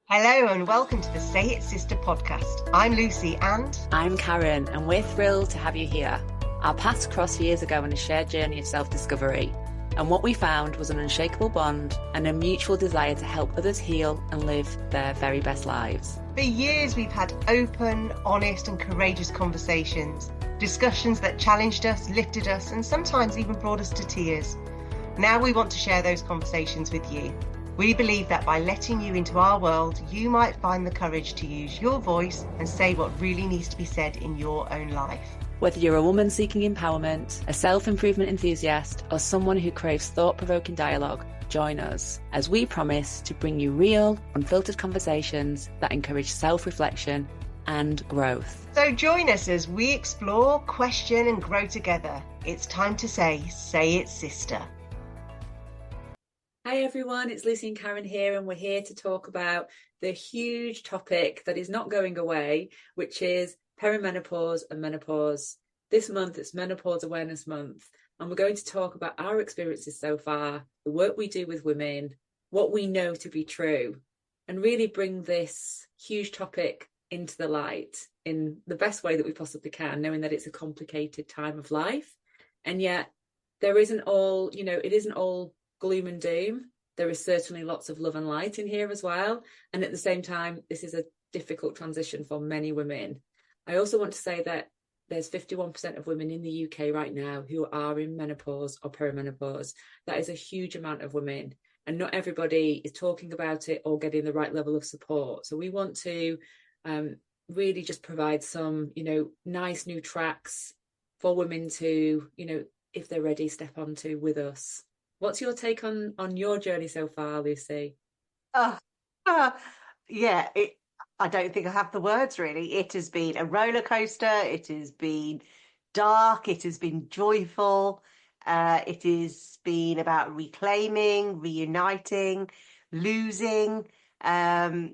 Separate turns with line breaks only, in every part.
Hello and welcome to the Say It Sister podcast. I'm Lucy and
I'm Karen, and we're thrilled to have you here. Our paths crossed years ago on a shared journey of self-discovery, and what we found was an unshakable bond and a mutual desire to help others heal and live their very best lives.
For years we've had open, honest and courageous conversations, discussions that challenged us, lifted us and sometimes even brought us to tears. Now we want to share those conversations with you. We believe that by letting you into our world, you might find the courage to use your voice and say what really needs to be said in your own life.
Whether you're a woman seeking empowerment, a self-improvement enthusiast, or someone who craves thought-provoking dialogue, join us as we promise to bring you real, unfiltered conversations that encourage self-reflection and growth.
So join us as we explore, question and grow together. It's time to say it, sister.
Hi everyone, it's Lucy and Karen here, and we're here to talk about the huge topic that is not going away, which is perimenopause and menopause. This month it's Menopause Awareness Month, and we're going to talk about our experiences so far, the work we do with women, what we know to be true, and really bring this huge topic into the light in the best way that we possibly can, knowing that it's a complicated time of life. And yet there isn't all, it isn't all gloom and doom. There is certainly lots of love and light in here as well. And at the same time, this is a difficult transition for many women. I also want to say that there's 51% of women in the UK right now who are in menopause or perimenopause. That is a huge amount of women. And not everybody is talking about it or getting the right level of support. So we want to really just provide some, nice new tracks for women to, if they're ready, step onto with us. What's your take on your journey so far, Lucy?
I don't think I have the words really. It has been a roller coaster. It has been dark. It has been joyful. It has been about reclaiming, reuniting, losing. There's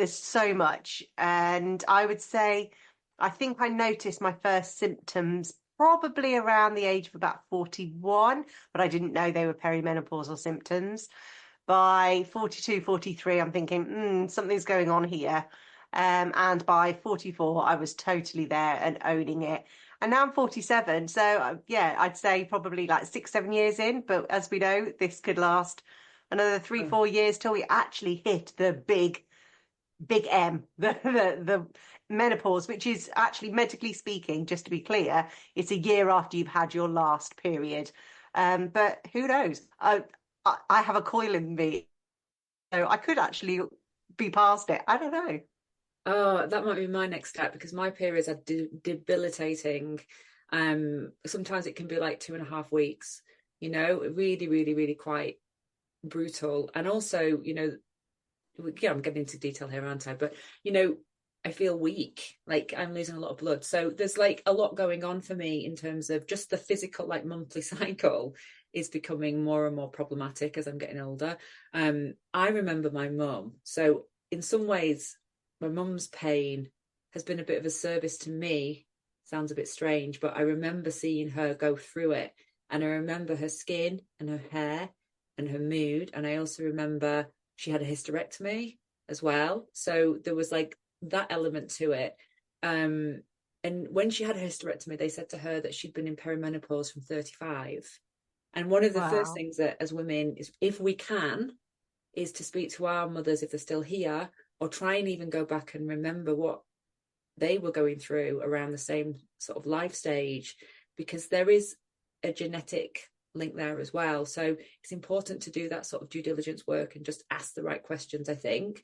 so much. And I would say, I think I noticed my first symptoms probably around the age of about 41, but I didn't know they were perimenopausal symptoms. By 42, 43, I'm thinking, something's going on here. And by 44, I was totally there and owning it. And now I'm 47. So, I'd say probably like 6, 7 years in. But as we know, this could last another 3, 4 years till we actually hit the big M, the menopause, which is actually medically speaking, just to be clear, it's a year after you've had your last period. But who knows? I have a coil in me, so I could actually be past it. I don't know.
Oh, that might be my next step, because my periods are debilitating. Sometimes it can be like 2.5 weeks, really, really, really quite brutal. And also, I'm getting into detail here, aren't I? But, I feel weak, like I'm losing a lot of blood. So there's like a lot going on for me in terms of just the physical, like monthly cycle is becoming more and more problematic as I'm getting older. I remember my mum. So in some ways, my mum's pain has been a bit of a service to me. Sounds a bit strange, but I remember seeing her go through it. And I remember her skin and her hair and her mood. And I also remember she had a hysterectomy as well. So there was like that element to it. And when she had a hysterectomy, they said to her that she'd been in perimenopause from 35. And one of the first things that as women is, if we can, is to speak to our mothers if they're still here, or try and even go back and remember what they were going through around the same sort of life stage, because there is a genetic link there as well. So it's important to do that sort of due diligence work and just ask the right questions, I think.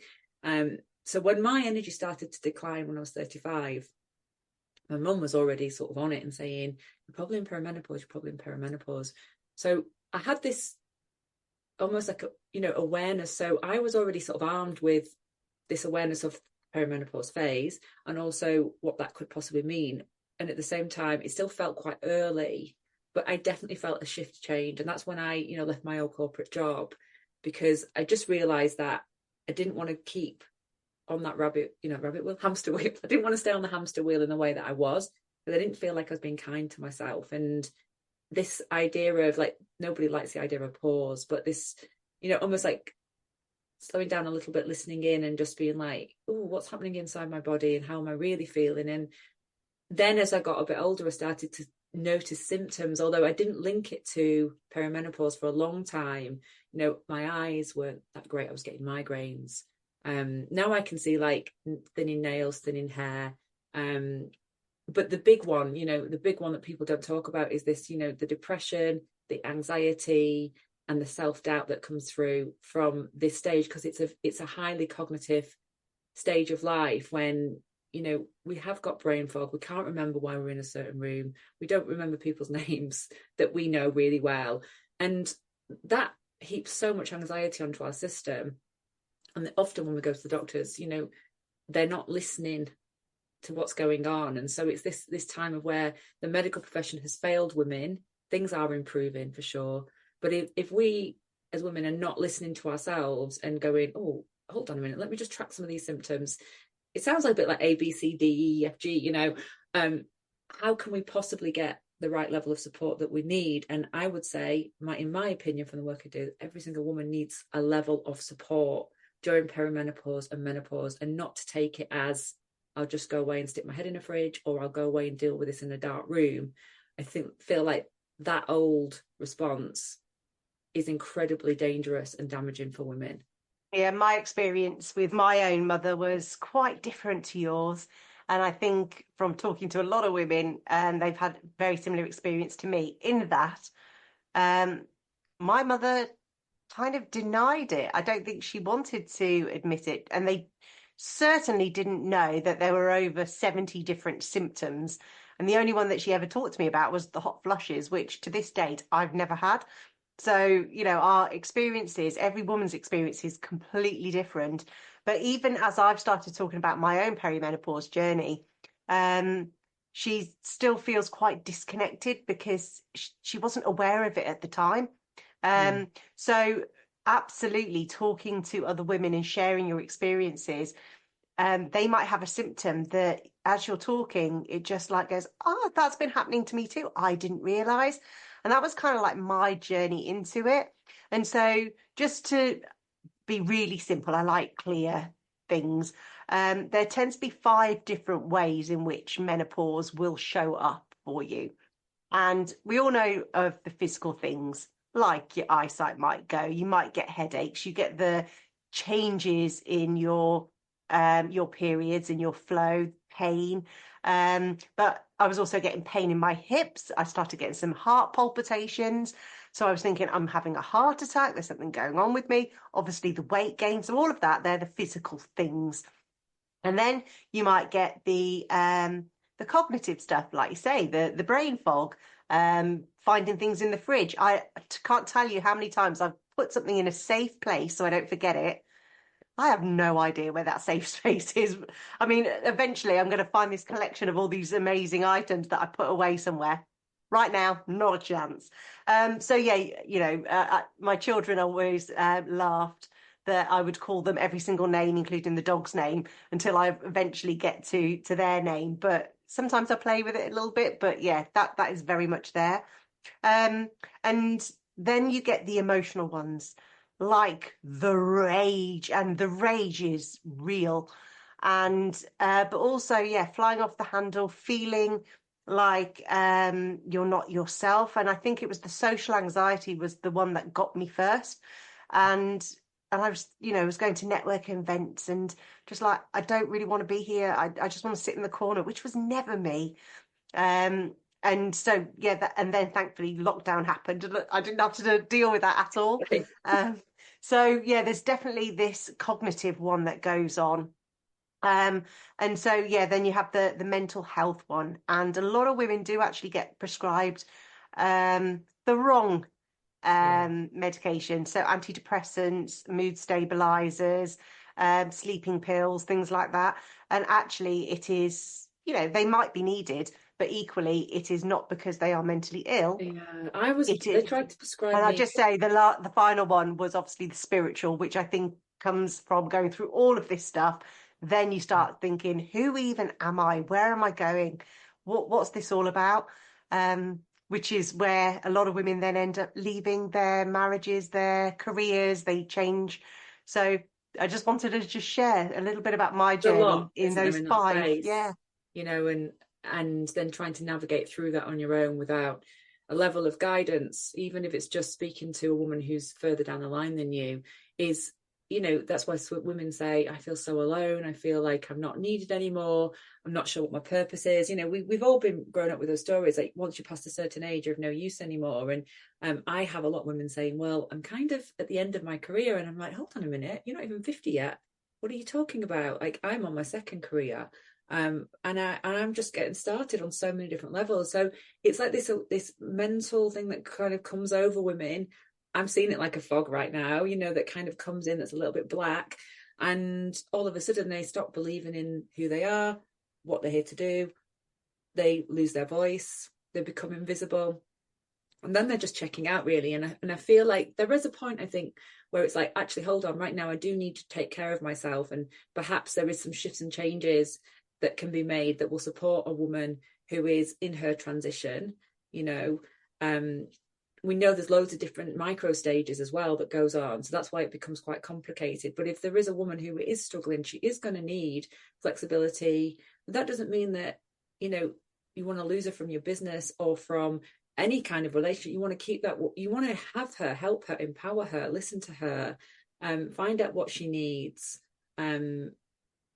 So when my energy started to decline when I was 35, my mum was already sort of on it and saying, you're probably in perimenopause. So I had this almost like, awareness. So I was already sort of armed with this awareness of perimenopause phase and also what that could possibly mean. And at the same time, it still felt quite early, but I definitely felt a shift change. And that's when I, left my old corporate job, because I just realized that I didn't want to keep on that hamster wheel. I didn't want to stay on the hamster wheel in the way that I was, because I didn't feel like I was being kind to myself. And this idea of like, nobody likes the idea of pause, but this, almost like slowing down a little bit, listening in, and just being like, oh, what's happening inside my body and how am I really feeling? And then as I got a bit older, I started to notice symptoms, although I didn't link it to perimenopause for a long time. You know, my eyes weren't that great. I was getting migraines. Now I can see like thinning nails, thinning hair. But the big one, you know, the big one that people don't talk about is this, you know, the depression, the anxiety, and the self-doubt that comes through from this stage, because it's a highly cognitive stage of life when, you know, we have got brain fog. We can't remember why we're in a certain room. We don't remember people's names that we know really well. And that heaps so much anxiety onto our system. And often when we go to the doctors, you know, they're not listening to what's going on. And so it's this time of where the medical profession has failed women. Things are improving for sure. But if we as women are not listening to ourselves and going, oh, hold on a minute, let me just track some of these symptoms. It sounds like a bit like A, B, C, D, E, F, G, you know, how can we possibly get the right level of support that we need? And I would say, in my opinion, from the work I do, every single woman needs a level of support during perimenopause and menopause, and not to take it as I'll just go away and stick my head in a fridge, or I'll go away and deal with this in a dark room. I feel like that old response is incredibly dangerous and damaging for women.
Yeah, my experience with my own mother was quite different to yours. And I think from talking to a lot of women, and they've had very similar experience to me in that um, my mother kind of denied it. I don't think she wanted to admit it. And they certainly didn't know that there were over 70 different symptoms. And the only one that she ever talked to me about was the hot flushes, which to this date I've never had. So, you know, our experiences, every woman's experience is completely different. But even as I've started talking about my own perimenopause journey, um, she still feels quite disconnected because she wasn't aware of it at the time.
Mm.
So absolutely talking to other women and sharing your experiences, they might have a symptom that as you're talking, it just like goes, oh, that's been happening to me too. I didn't realize. And that was kind of like my journey into it. And so just to be really simple, I like clear things. There tends to be 5 different ways in which menopause will show up for you. And we all know of the physical things, like your eyesight might go, you might get headaches, you get the changes in your periods and your flow, pain. But I was also getting pain in my hips. I started getting some heart palpitations. So I was thinking, I'm having a heart attack. There's something going on with me. Obviously, the weight gain. So all of that, they're the physical things. And then you might get the cognitive stuff, like you say, the brain fog, finding things in the fridge. I can't tell you how many times I've put something in a safe place so I don't forget it. I have no idea where that safe space is. I mean, eventually I'm going to find this collection of all these amazing items that I put away somewhere. Right now, not a chance. So yeah, you know, my children always laughed that I would call them every single name, including the dog's name, until I eventually get to their name. But sometimes I play with it a little bit. But yeah, that is very much there. Um, and then you get the emotional ones, like the rage, and the rage is real. And but also, yeah, flying off the handle, feeling like you're not yourself. And I think it was the social anxiety was the one that got me first. And I was, you know, was going to networking events and just like, I don't really want to be here. I just want to sit in the corner, which was never me. And so yeah, and then thankfully lockdown happened and I didn't have to deal with that at all. Um, so yeah, there's definitely this cognitive one that goes on. Um, and so yeah, then you have the mental health one, and a lot of women do actually get prescribed the wrong
Yeah.
medication. So antidepressants, mood stabilizers, sleeping pills, things like that. And actually, it is, you know, they might be needed, but equally, it is not because they are mentally ill.
Yeah,
It
they
is,
tried to prescribe
and I'll
me.
just say the final one was obviously the spiritual, which I think comes from going through all of this stuff. Then you start thinking, who even am I? Where am I going? What's this all about? Which is where a lot of women then end up leaving their marriages, their careers. They change So I just wanted to just share a little bit about my
There's a
journey
lot,
in
isn't there,
those
in that
5.
space,
Yeah.
you know, and then trying to navigate through that on your own without a level of guidance, even if it's just speaking to a woman who's further down the line than you, is, you know, that's why women say, I feel so alone. I feel like I'm not needed anymore. I'm not sure what my purpose is. You know, we've all been grown up with those stories. Like once you pass a certain age, you're of no use anymore. And I have a lot of women saying, well, I'm kind of at the end of my career. And I'm like, hold on a minute, you're not even 50 yet. What are you talking about? Like I'm on my second career. And I'm just getting started on so many different levels. So it's like this mental thing that kind of comes over women. I'm seeing it like a fog right now, you know, that kind of comes in that's a little bit black. And all of a sudden they stop believing in who they are, what they're here to do. They lose their voice, they become invisible. And then they're just checking out really. And I feel like there is a point, I think, where it's like, actually, hold on, right now I do need to take care of myself. And perhaps there is some shifts and changes that can be made that will support a woman who is in her transition. You know, we know there's loads of different micro stages as well that goes on, so that's why it becomes quite complicated. But if there is a woman who is struggling, she is going to need flexibility. That doesn't mean that, you know, you want to lose her from your business or from any kind of relationship. You want to keep that, you want to have her, help her, empower her, listen to her, find out what she needs, in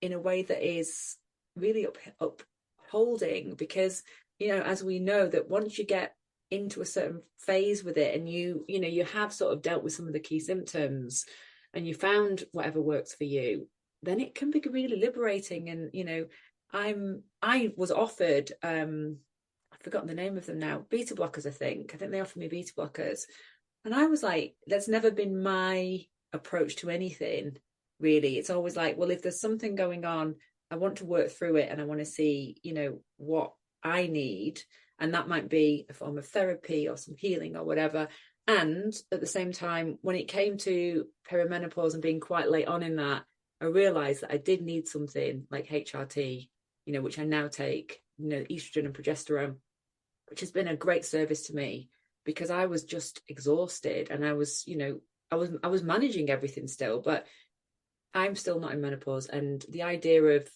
a way that is really upholding. Because, you know, as we know, that once you get into a certain phase with it and you know, you have sort of dealt with some of the key symptoms and you found whatever works for you, then it can be really liberating. And, you know, I was offered, I've forgotten the name of them now, beta blockers, I think they offered me beta blockers. And I was like, that's never been my approach to anything, really. It's always like, well, if there's something going on, I want to work through it and I want to see, you know, what I need. And that might be a form of therapy or some healing or whatever. And at the same time, when it came to perimenopause and being quite late on in that, I realized that I did need something like HRT, you know, which I now take, you know, estrogen and progesterone, which has been a great service to me because I was just exhausted and I was, you know, I was managing everything still, but I'm still not in menopause. And the idea of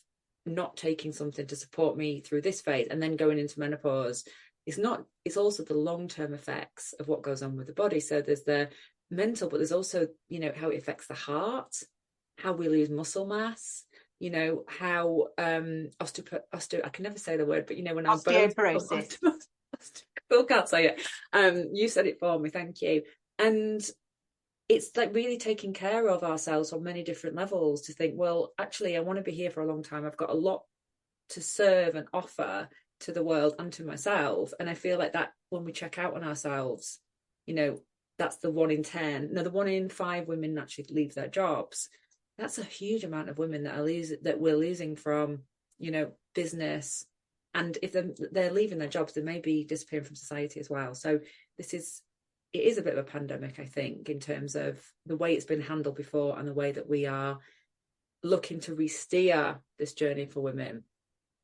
not taking something to support me through this phase and then going into menopause, it's also the long-term effects of what goes on with the body. So there's the mental, but there's also, you know, how it affects the heart, how we lose muscle mass, you know, how I can never say the word, but you know, when our bones become
Osteoporosis.
still can't say it. You said it for me, thank you. And it's like really taking care of ourselves on many different levels to think, well, actually, I want to be here for a long time. I've got a lot to serve and offer to the world and to myself. And I feel like that when we check out on ourselves, you know, that's the 1 in 10. No, the 1 in 5 women actually leave their jobs. That's a huge amount of women that we're losing from, you know, business. And if they're leaving their jobs, they may be disappearing from society as well. So it is a bit of a pandemic, I think, in terms of the way it's been handled before and the way that we are looking to re-steer this journey for women.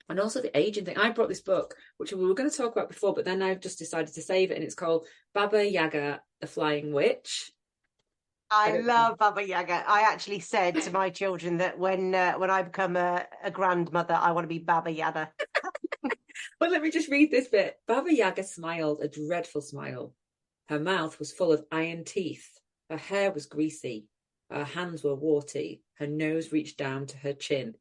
And also the aging thing. I brought this book, which we were going to talk about before, but then I've just decided to save it, and it's called Baba Yaga, the Flying Witch.
I love Baba Yaga. I actually said to my children that when I become a grandmother, I want to be Baba Yaga.
Well, let me just read this bit. Baba Yaga smiled a dreadful smile. Her mouth was full of iron teeth. Her hair was greasy. Her hands were warty. Her nose reached down to her chin.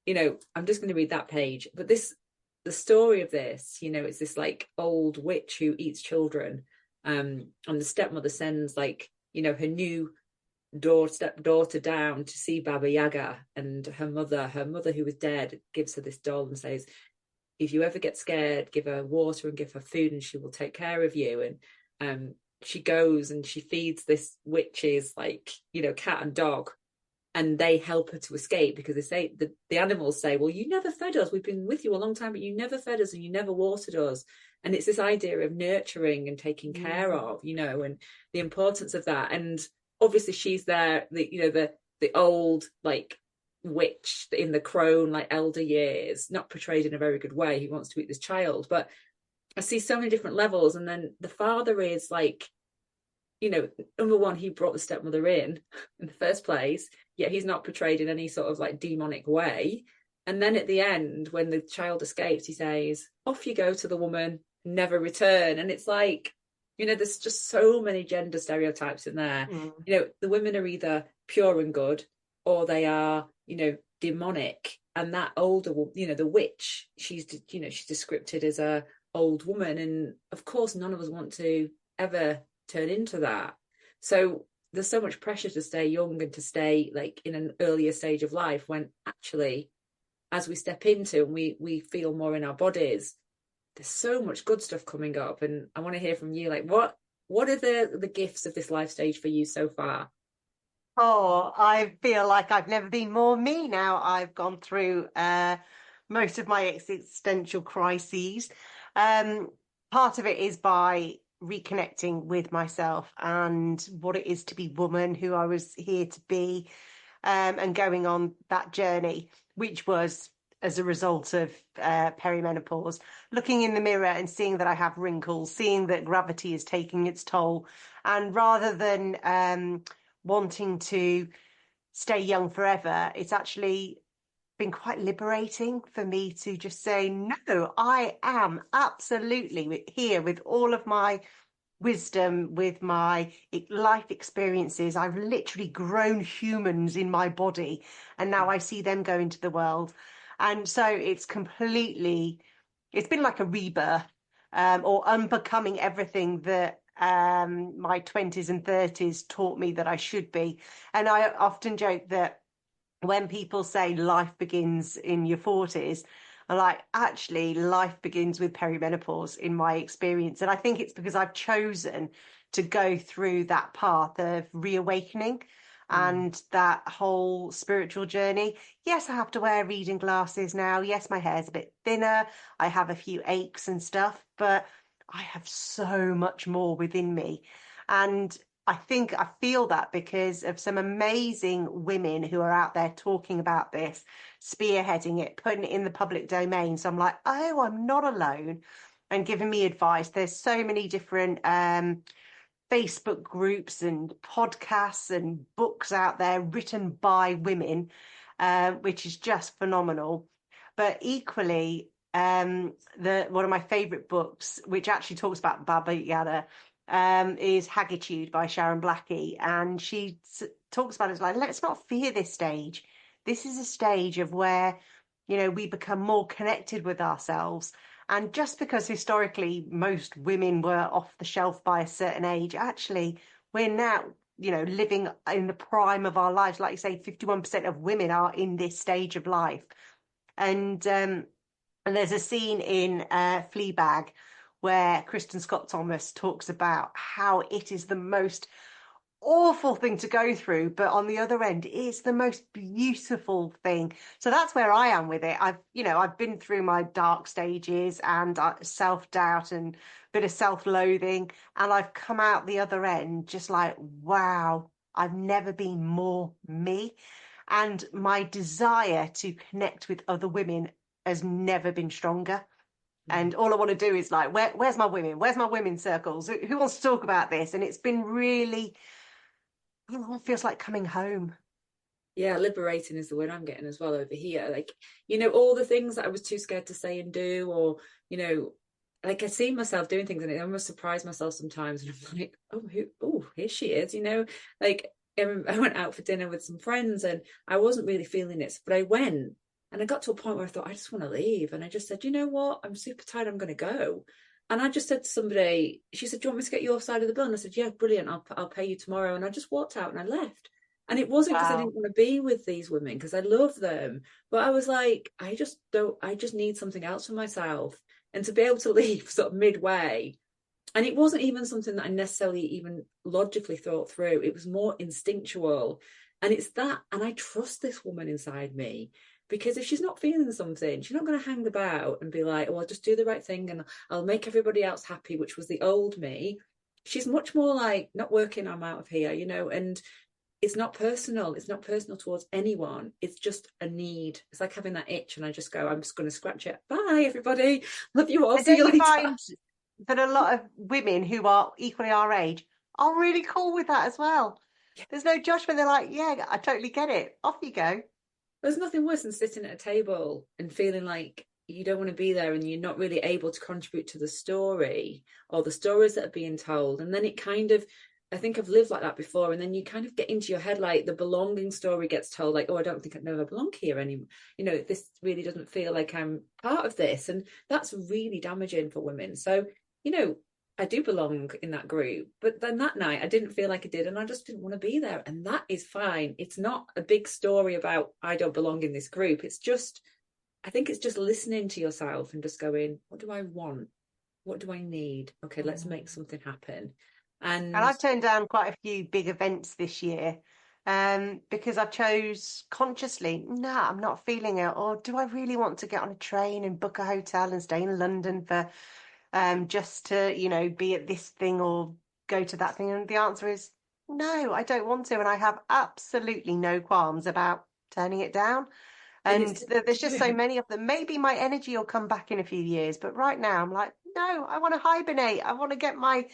You know, I'm just going to read that page. But the story of this, you know, it's this like old witch who eats children. And the stepmother sends like, you know, her new stepdaughter down to see Baba Yaga. And her mother who was dead, gives her this doll and says, if you ever get scared, give her water and give her food and she will take care of you. And she goes and she feeds this witch's like, you know, cat and dog, and they help her to escape because they say the animals say, well, you never fed us, we've been with you a long time, but you never fed us and you never watered us. And it's this idea of nurturing and taking care of, you know, and the importance of that. And obviously she's there, the old like witch in the crone like elder years, not portrayed in a very good way, he wants to eat this child. But I see so many different levels. And then the father is like, you know, number one, he brought the stepmother in the first place, yet he's not portrayed in any sort of like demonic way. And then at the end, when the child escapes, he says, off you go to the woman, never return. And it's like, you know, there's just so many gender stereotypes in there.
Mm.
You know, the women are either pure and good, or they are, you know, demonic. And that older, you know, the witch, she's, you know, she's described as a old woman. And of course, none of us want to ever turn into that. So there's so much pressure to stay young and to stay like in an earlier stage of life, when actually, as we step into and we feel more in our bodies, there's so much good stuff coming up. And I want to hear from you, like what are the gifts of this life stage for you so far?
Oh, I feel like I've never been more me now. I've gone through most of my existential crises. Um, Part of it is by reconnecting with myself and what it is to be woman, who I was here to be, and going on that journey, which was as a result of perimenopause, looking in the mirror and seeing that I have wrinkles, seeing that gravity is taking its toll. And rather than wanting to stay young forever, it's actually been quite liberating for me to just say, no, I am absolutely here with all of my wisdom, with my life experiences. I've literally grown humans in my body, and now I see them go into the world. And so it's been like a rebirth, or unbecoming everything that my 20s and 30s taught me that I should be. And I often joke that when people say life begins in your 40s, I'm like, actually, life begins with perimenopause in my experience. And I think it's because I've chosen to go through that path of reawakening
Mm.
and that whole spiritual journey. Yes, I have to wear reading glasses now. Yes, my hair's a bit thinner. I have a few aches and stuff, but I have so much more within me. And I think I feel that because of some amazing women who are out there talking about this, spearheading it, putting it in the public domain. So I'm like, oh, I'm not alone, and giving me advice. There's so many different Facebook groups and podcasts and books out there written by women, which is just phenomenal. But equally, the one of my favorite books, which actually talks about Baba Yaga, is Haggitude by Sharon Blackie, and she talks about it like, let's not fear this stage. This is a stage of where, we become more connected with ourselves. And just because historically most women were off the shelf by a certain age, actually, we're now, living in the prime of our lives. Like you say, 51% of women are in this stage of life. And there's a scene in Fleabag where Kristen Scott Thomas talks about how it is the most awful thing to go through, but on the other end, it's the most beautiful thing. So that's where I am with it. I've been through my dark stages and self-doubt and a bit of self-loathing, and I've come out the other end just like, wow, I've never been more me. And my desire to connect with other women has never been stronger.
Mm.
And all I want to do is like, where's my women? Where's my women circles? Who wants to talk about this? And it's been really, it feels like coming home.
Yeah, liberating is the word I'm getting as well over here. Like, you know, all the things that I was too scared to say and do, or, you know, like I see myself doing things and I almost surprise myself sometimes. And I'm like, oh, here she is, you know, like I went out for dinner with some friends and I wasn't really feeling it, but I went and I got to a point where I thought, I just want to leave. And I just said, you know what? I'm super tired. I'm going to go. And I just said to somebody, she said, do you want me to get your side of the bill? And I said, yeah, brilliant. I'll pay you tomorrow. And I just walked out and I left. And it wasn't because I
Wow.
didn't want to be with these women, because I love them. But I was like, I just need something else for myself. And to be able to leave sort of midway, and it wasn't even something that I necessarily even logically thought through. It was more instinctual. And it's that, and I trust this woman inside me, because if she's not feeling something, she's not going to hang about and be like, oh, I'll just do the right thing and I'll make everybody else happy, which was the old me. She's much more like, not working, I'm out of here, you know, and it's not personal. It's not personal towards anyone. It's just a need. It's like having that itch, and I just go, I'm just going to scratch it. Bye, everybody. Love you all.
And
See
don't
you
you
later.
find that a lot of women who are equally our age are really cool with that as well. There's no judgment. They're like, yeah, I totally get it. Off you go.
There's nothing worse than sitting at a table and feeling like you don't want to be there and you're not really able to contribute to the story or the stories that are being told. And then it kind of, I think I've lived like that before. And then you kind of get into your head like the belonging story gets told, like, oh, I don't think I'd never belong here anymore. You know, this really doesn't feel like I'm part of this. And that's really damaging for women. So, you know, I do belong in that group. But then that night I didn't feel like I did and I just didn't want to be there. And that is fine. It's not a big story about I don't belong in this group. It's just, I think it's just listening to yourself and just going, what do I want? What do I need? Okay, let's make something happen.
And
And
I've turned down quite a few big events this year because I chose consciously, no, I'm not feeling it. Or do I really want to get on a train and book a hotel and stay in London for just to, be at this thing or go to that thing? And the answer is no, I don't want to. And I have absolutely no qualms about turning it down.
it's
And
good
there's
to
just so
do.
many of them. Maybe my energy will come back in a few years, but right now I'm like, no, I want to hibernate. I want to get my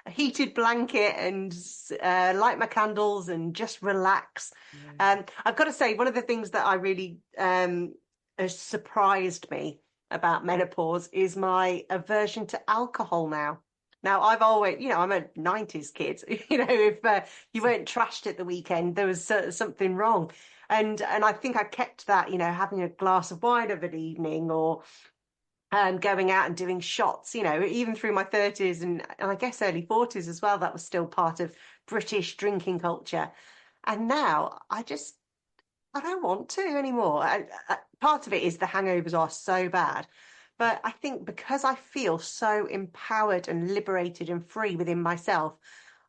heated blanket and light my candles and just relax.
Yeah.
I've got to say, one of the things that I really has surprised me about menopause is my aversion to alcohol now. Now, I've always, I'm a 90s kid. If you weren't trashed at the weekend, there was something wrong. And I think I kept that, having a glass of wine of an evening or going out and doing shots, even through my 30s and I guess early 40s as well. That was still part of British drinking culture. And now I don't want to anymore. Part of it is the hangovers are so bad. But I think because I feel so empowered and liberated and free within myself,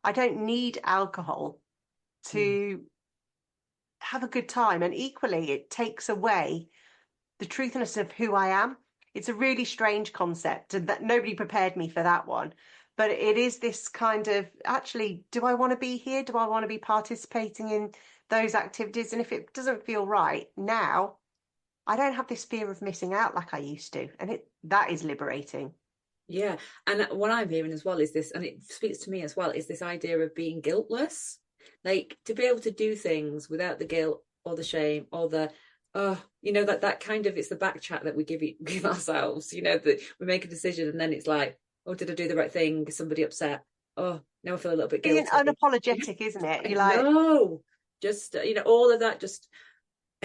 I don't need alcohol
Mm.
to have a good time. And equally, it takes away the truthiness of who I am. It's a really strange concept, and that nobody prepared me for that one. But it is this kind of actually, do I want to be here? Do I want to be participating in those activities? And if it doesn't feel right now, I don't have this fear of missing out like I used to. And that is liberating.
Yeah. And what I'm hearing as well is this, and it speaks to me as well, is this idea of being guiltless. Like to be able to do things without the guilt or the shame or the that kind of it's the back chat that we give ourselves, that we make a decision and then it's like, oh, did I do the right thing? Is somebody upset? Oh, now I feel a little bit
Being
guilty.
unapologetic, isn't it?
I
You're like,
know. Just all of that just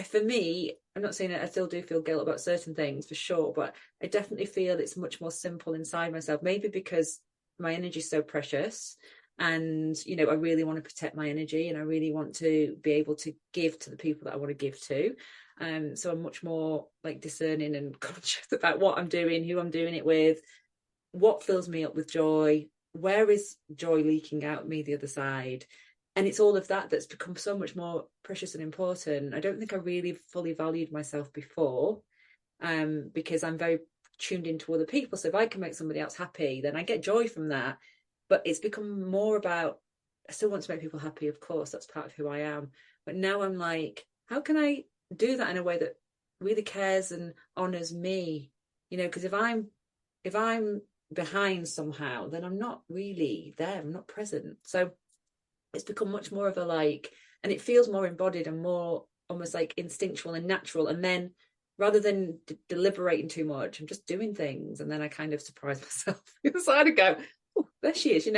for me, I'm not saying that I still do feel guilt about certain things for sure, but I definitely feel it's much more simple inside myself. Maybe because my energy is so precious and, I really want to protect my energy and I really want to be able to give to the people that I want to give to. So I'm much more like discerning and conscious about what I'm doing, who I'm doing it with, what fills me up with joy, where is joy leaking out me the other side. And it's all of that that's become so much more precious and important. I don't think I really fully valued myself before, because I'm very tuned into other people. So if I can make somebody else happy, then I get joy from that. But it's become more about, I still want to make people happy, of course, that's part of who I am. But now I'm like, how can I do that in a way that really cares and honors me? Because if I'm behind somehow, then I'm not really there, I'm not present. So it's become much more of a like, and it feels more embodied and more almost like instinctual and natural. And then rather than deliberating too much, I'm just doing things. And then I kind of surprise myself inside and go, oh, there she is,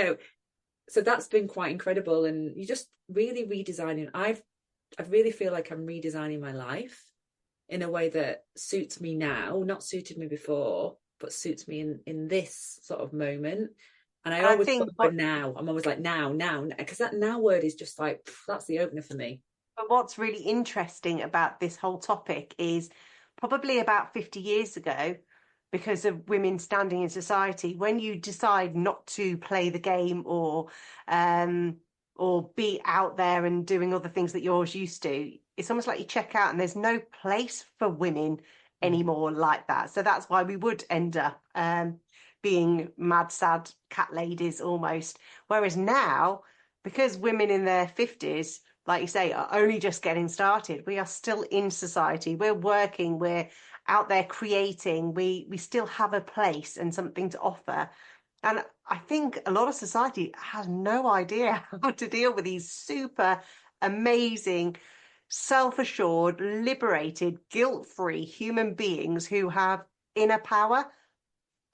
So that's been quite incredible. And you just really redesigning. I really feel like I'm redesigning my life in a way that suits me now, not suited me before, but suits me in this sort of moment. And I
and I
always put
think
the word now. I'm always like now, because that now word is just like that's the opener for me.
but what's really interesting about this whole topic is probably about 50 years ago, because of women standing in society, when you decide not to play the game um, or be out there and doing other things that you're used to, it's almost like you check out and there's no place for women
Mm.
anymore like that. So that's why we would end up being mad, sad cat ladies almost. Whereas now, because women in their 50s, like you say, are only just getting started. We are still in society. We're working. We're out there creating. We still have a place and something to offer. And I think a lot of society has no idea how to deal with these super amazing, self-assured, liberated, guilt-free human beings who have inner power.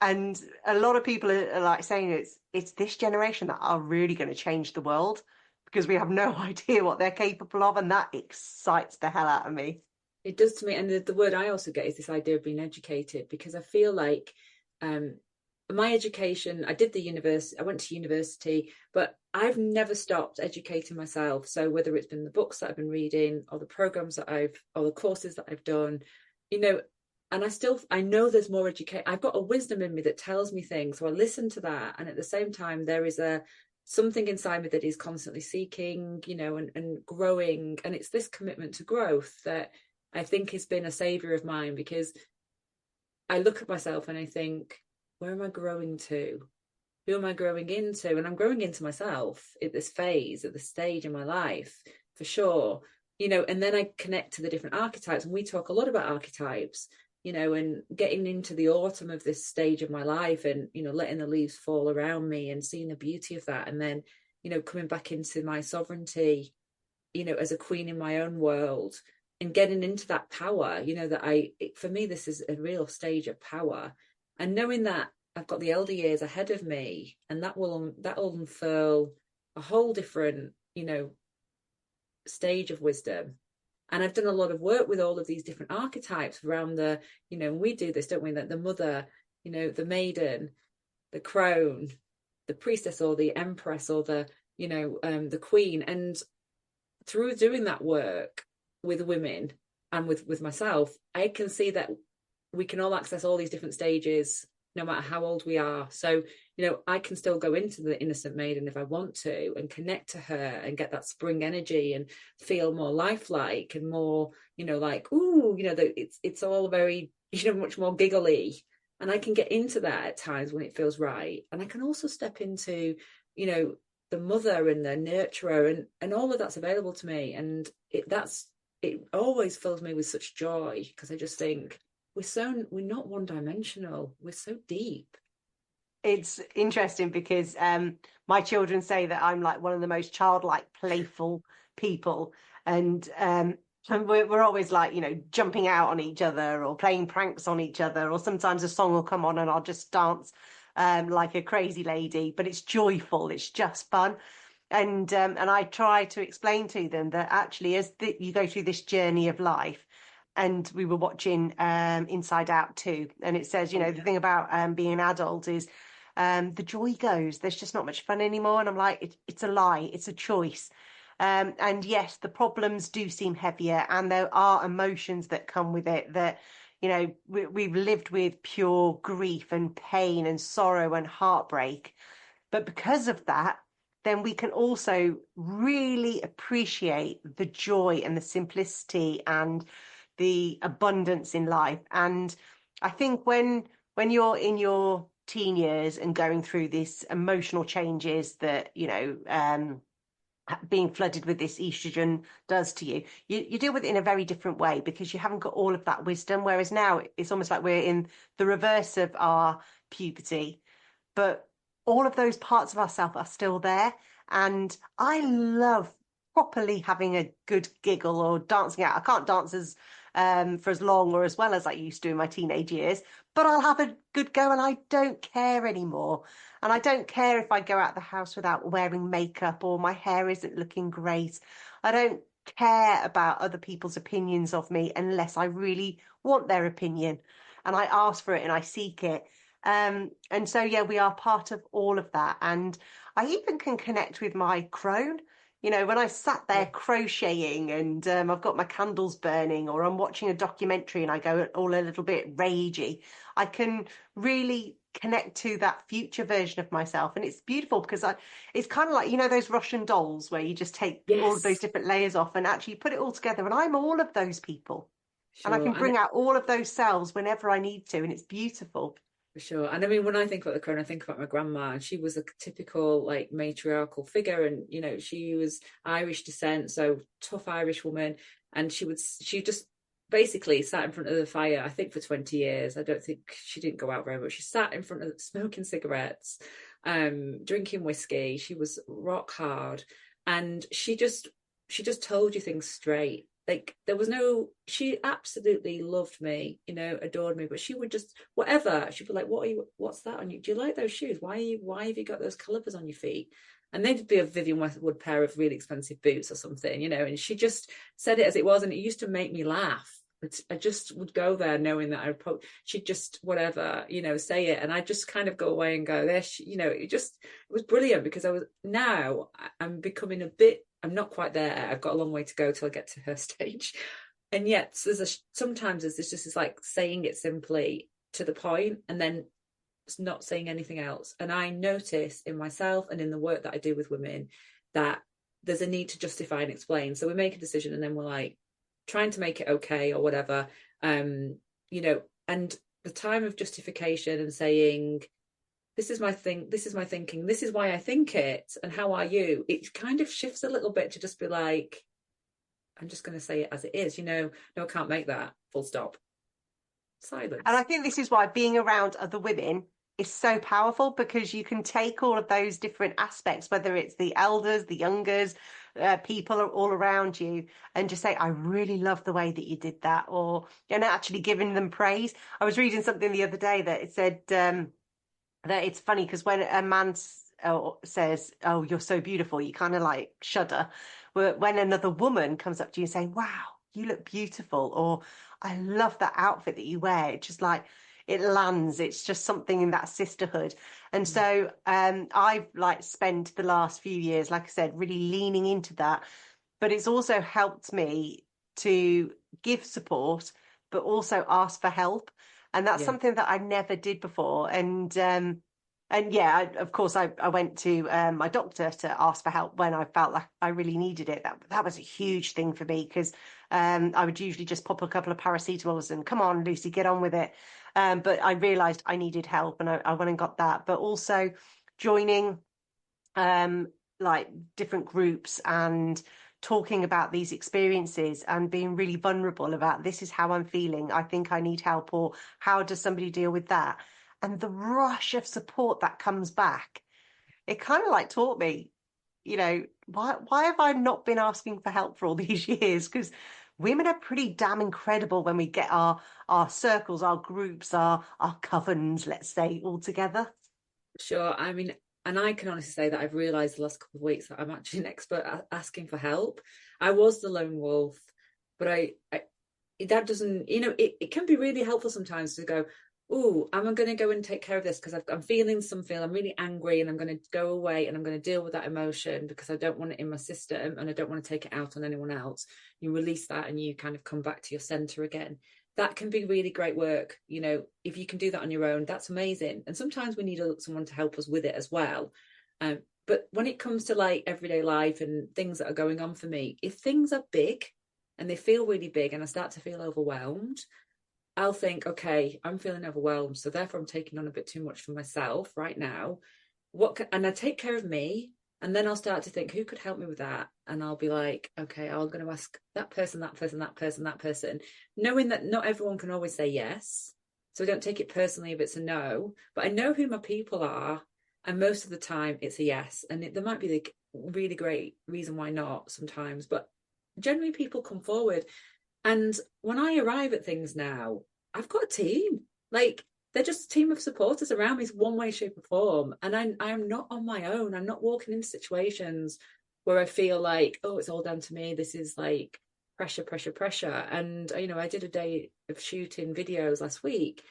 And a lot of people are like saying it's this generation that are really going to change the world because we have no idea what they're capable of, and that excites the hell out of me.
It does to me. And the word I also get is this idea of being educated, because I feel like um, my education, I did the university, I went to university, but I've never stopped educating myself. So whether it's been the books that I've been reading or the programs that or the courses that I've done, you know, and I know there's more education. I've got a wisdom in me that tells me things. So I listen to that. And at the same time, there is something inside me that is constantly seeking, and growing. And it's this commitment to growth that I think has been a savior of mine, because I look at myself and I think, where am I growing to? Who am I growing into? And I'm growing into myself at this phase, at this stage in my life, for sure. And then I connect to the different archetypes, and we talk a lot about archetypes, and getting into the autumn of this stage of my life, and, letting the leaves fall around me and seeing the beauty of that. And then, coming back into my sovereignty, as a queen in my own world, and getting into that power, for me, this is a real stage of power. And knowing that I've got the elder years ahead of me, and that'll unfurl a whole different, stage of wisdom. And I've done a lot of work with all of these different archetypes around we do this, don't we? That the mother, the maiden, the crone, the priestess, or the empress, or the queen. And through doing that work with women and with myself, I can see that we can all access all these different stages no matter how old we are. So, I can still go into the innocent maiden if I want to, and connect to her and get that spring energy and feel more lifelike and more, like, ooh, it's all very, much more giggly. And I can get into that at times when it feels right. And I can also step into, the mother and the nurturer, and all of that's available to me. And it always fills me with such joy, because I just think we're not one dimensional. We're so deep.
It's interesting because my children say that I'm like one of the most childlike, playful people, and we're always like, jumping out on each other or playing pranks on each other, or sometimes a song will come on and I'll just dance like a crazy lady, but it's joyful, it's just fun. And I try to explain to them that actually, you go through this journey of life, and we were watching Inside Out too, and it says,
Oh,
the
yeah.
thing about being an adult is the joy goes. There's just not much fun anymore. And I'm like, it's a lie. It's a choice. And yes, the problems do seem heavier, and there are emotions that come with it that, we've lived with pure grief and pain and sorrow and heartbreak. But because of that, then we can also really appreciate the joy and the simplicity and the abundance in life. And I think when you're in your teen years and going through these emotional changes that, being flooded with this estrogen does to you, you deal with it in a very different way because you haven't got all of that wisdom. Whereas now it's almost like we're in the reverse of our puberty, but all of those parts of ourselves are still there. And I love properly having a good giggle or dancing out. I can't dance for as long or as well as I used to in my teenage years, but I'll have a good go, and I don't care anymore. And I don't care if I go out the house without wearing makeup or my hair isn't looking great. I don't care about other people's opinions of me unless I really want their opinion. And I ask for it and I seek it. And so, yeah, we are part of all of that. And I even can connect with my crone. When I sat there
Yeah.
crocheting and I've got my candles burning, or I'm watching a documentary and I go all a little bit ragey, I can really connect to that future version of myself. And it's beautiful because it's kind of like, those Russian dolls where you just take all of those
Yes,
different layers off and actually put it all together. And I'm all of those people. And I
sure.
can bring out all of those selves whenever I need to. And it's beautiful.
For sure. And I mean, when I think about the crown, I think about my grandma, and she was a typical like matriarchal figure. And, she was Irish descent, so tough Irish woman. And she just basically sat in front of the fire, I think for 20 years. I don't think she didn't go out very much. She sat in front of smoking cigarettes, drinking whiskey. She was rock hard. And she just told you things straight. Like there was no, she absolutely loved me, adored me, but she would just, whatever, she'd be like, what's that on you? Do you like those shoes? Why have you got those calipers on your feet? And they'd be a Vivian Westwood pair of really expensive boots or something, and she just said it as it was. And it used to make me laugh. But I just would go there knowing that she'd just, whatever, say it. And I just kind of go away and go, there, it was brilliant, because I'm becoming I'm not quite there. I've got a long way to go till I get to her stage. And yet sometimes there's just like saying it simply to the point and then not saying anything else. And I notice in myself and in the work that I do with women that there's a need to justify and explain. So we make a decision and then we're like trying to make it okay or whatever. And the time of justification and saying, this is my thinking, this is why I think it, and how are you? It kind of shifts a little bit to just be like, I'm just going to say it as it is, no, I can't make that, full stop. Silence.
And I think this is why being around other women is so powerful, because you can take all of those different aspects, whether it's the elders, the youngers, people are all around you, and just say, I really love the way that you did that, or actually giving them praise. I was reading something the other day that it said, that it's funny because when a man says, oh, you're so beautiful, you kind of like shudder. When another woman comes up to you and saying, wow, you look beautiful, or I love that outfit that you wear, it's just like it lands. It's just something in that sisterhood. And so I've like spent the last few years, like I said, really leaning into that. But it's also helped me to give support, but also ask for help. And that's something that I never did before. And yeah, of course, I went to my doctor to ask for help when I felt like I really needed it. That was a huge thing for me, because I would usually just pop a couple of paracetamols and come on, Lucy, get on with it. But I realised I needed help, and I went and got that. But also joining like different groups and talking about these experiences and being really vulnerable about, this is how I'm feeling, I think I need help, or how does somebody deal with that? And the rush of support that comes back, it kind of like taught me, why have I not been asking for help for all these years? Because women are pretty damn incredible when we get our circles, our groups, our covens, let's say, all together.
Sure. I mean, and I can honestly say that I've realised the last couple of weeks that I'm actually an expert at asking for help. I was the lone wolf, but I that doesn't, it can be really helpful sometimes to go, oh, I'm going to go and take care of this because I'm feeling something, I'm really angry, and I'm going to go away and I'm going to deal with that emotion because I don't want it in my system and I don't want to take it out on anyone else. You release that and you kind of come back to your center again. That can be really great work. If you can do that on your own, that's amazing. And sometimes we need someone to help us with it as well. But when it comes to like everyday life and things that are going on for me, if things are big and they feel really big and I start to feel overwhelmed, I'll think, okay, I'm feeling overwhelmed, so therefore I'm taking on a bit too much for myself right now. And I take care of me, and then I'll start to think, who could help me with that? And I'll be like, okay, I'm going to ask that person, that person, that person, that person, knowing that not everyone can always say yes. So I don't take it personally if it's a no, but I know who my people are, and most of the time it's a yes. And there might be like really great reason why not sometimes, but generally people come forward. And when I arrive at things now, I've got a team. Like, they're just a team of supporters around me, one way, shape, or form. And I'm not on my own. I'm not walking into situations where I feel like, oh, it's all down to me. This is like pressure, pressure, pressure. And, I did a day of shooting videos last week,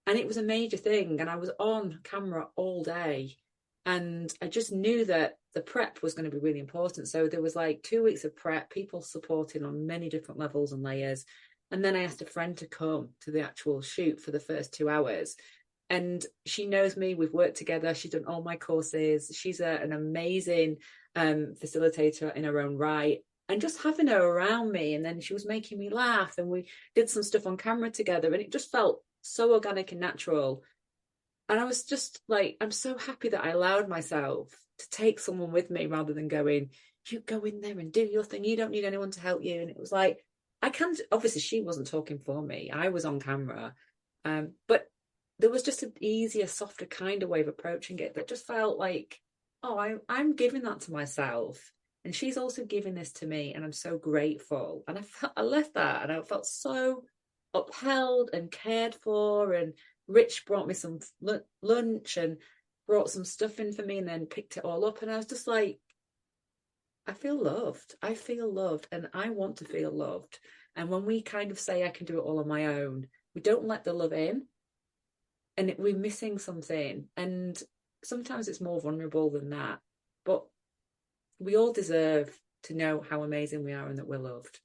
and it was a major thing. And I was on camera all day. And I just knew that the prep was going to be really important. So there was like 2 weeks of prep, people supporting on many different levels and layers. And then I asked a friend to come to the actual shoot for the first 2 hours. And she knows me. We've worked together. She's done all my courses. She's an amazing facilitator in her own right. And just having her around me, and then she was making me laugh, and we did some stuff on camera together, and it just felt so organic and natural. And I was just like, I'm so happy that I allowed myself to take someone with me rather than going, you go in there and do your thing. You don't need anyone to help you. And it was like, I can't, obviously she wasn't talking for me. I was on camera. But there was just an easier, softer kind of way of approaching it that just felt like, oh, I'm giving that to myself. And she's also giving this to me, and I'm so grateful. And I left that and I felt so upheld and cared for. And Rich brought me some lunch and brought some stuff in for me and then picked it all up. And I was just like, I feel loved. I feel loved and I want to feel loved. And when we kind of say I can do it all on my own, we don't let the love in and we're missing something. And sometimes it's more vulnerable than that. But we all deserve to know how amazing we are and that we're loved.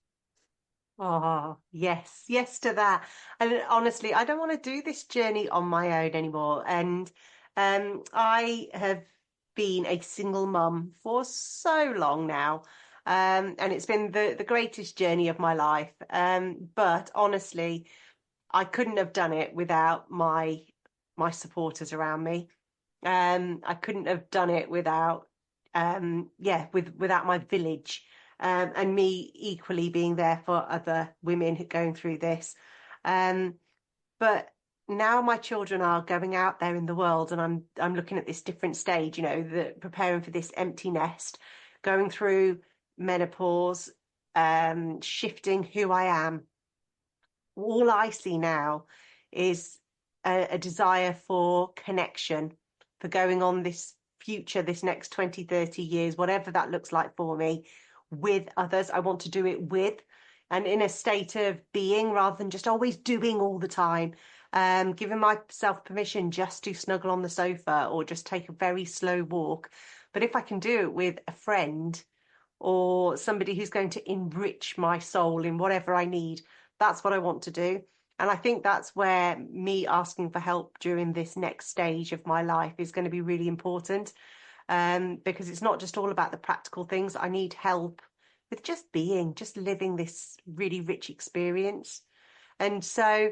Oh, yes, yes to that. And honestly, I don't want to do this journey on my own anymore. And I have been a single mum for so long now. And it's been the greatest journey of my life. But honestly, I couldn't have done it without my supporters around me. I couldn't have done it without without my village, and me equally being there for other women going through this. But now my children are going out there in the world, and I'm looking at this different stage, preparing for this empty nest, going through menopause, shifting who I am. All I see now is a desire for connection, for going on this future, this next 20, 30 years, whatever that looks like for me, with others. I want to do it with and in a state of being rather than just always doing all the time. Giving myself permission just to snuggle on the sofa or just take a very slow walk. But if I can do it with a friend or somebody who's going to enrich my soul in whatever I need, that's what I want to do. And I think that's where me asking for help during this next stage of my life is going to be really important, because it's not just all about the practical things. I need help with just being, just living this really rich experience. And so,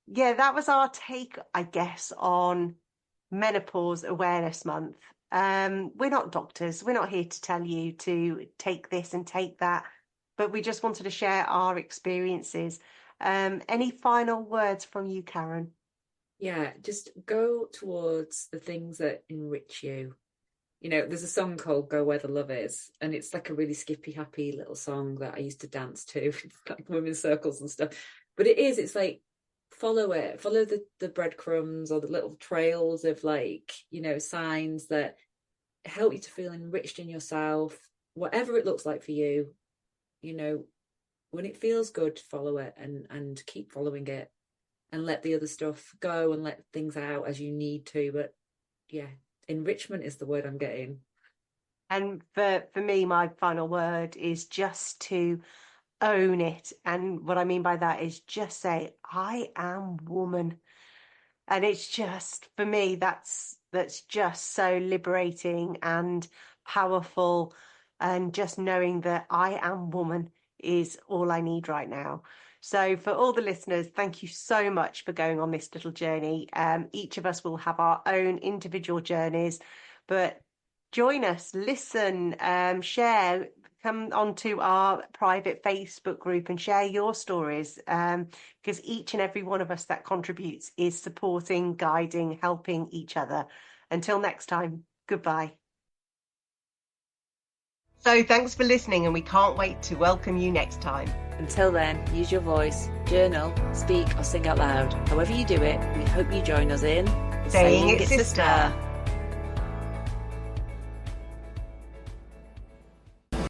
yeah, that was our take, I guess, on Menopause Awareness Month. We're not doctors. We're not here to tell you to take this and take that, but we just wanted to share our experiences. Any final words from you, Karen?
Yeah, just go towards the things that enrich you. There's a song called Go Where the Love Is, and it's like a really skippy, happy little song that I used to dance to, like women's circles and stuff. But it's like, follow it, follow the breadcrumbs or the little trails of signs that help you to feel enriched in yourself, whatever it looks like for you. When it feels good, follow it and keep following it and let the other stuff go and let things out as you need to. But yeah, enrichment is the word I'm getting.
And for me, my final word is just to own it. And what I mean by that is just say, I am woman. And it's just, for me, that's just so liberating and powerful. And just knowing that I am woman is all I need right now. So for all the listeners, thank you so much for going on this little journey. Each of us will have our own individual journeys, but join us, listen, share, come onto our private Facebook group and share your stories, because each and every one of us that contributes is supporting, guiding, helping each other. Until next time, goodbye. So thanks for listening, and we can't wait to welcome you next time.
Until then, use your voice, journal, speak or sing out loud. However you do it, we hope you join us in
Saying It Sister.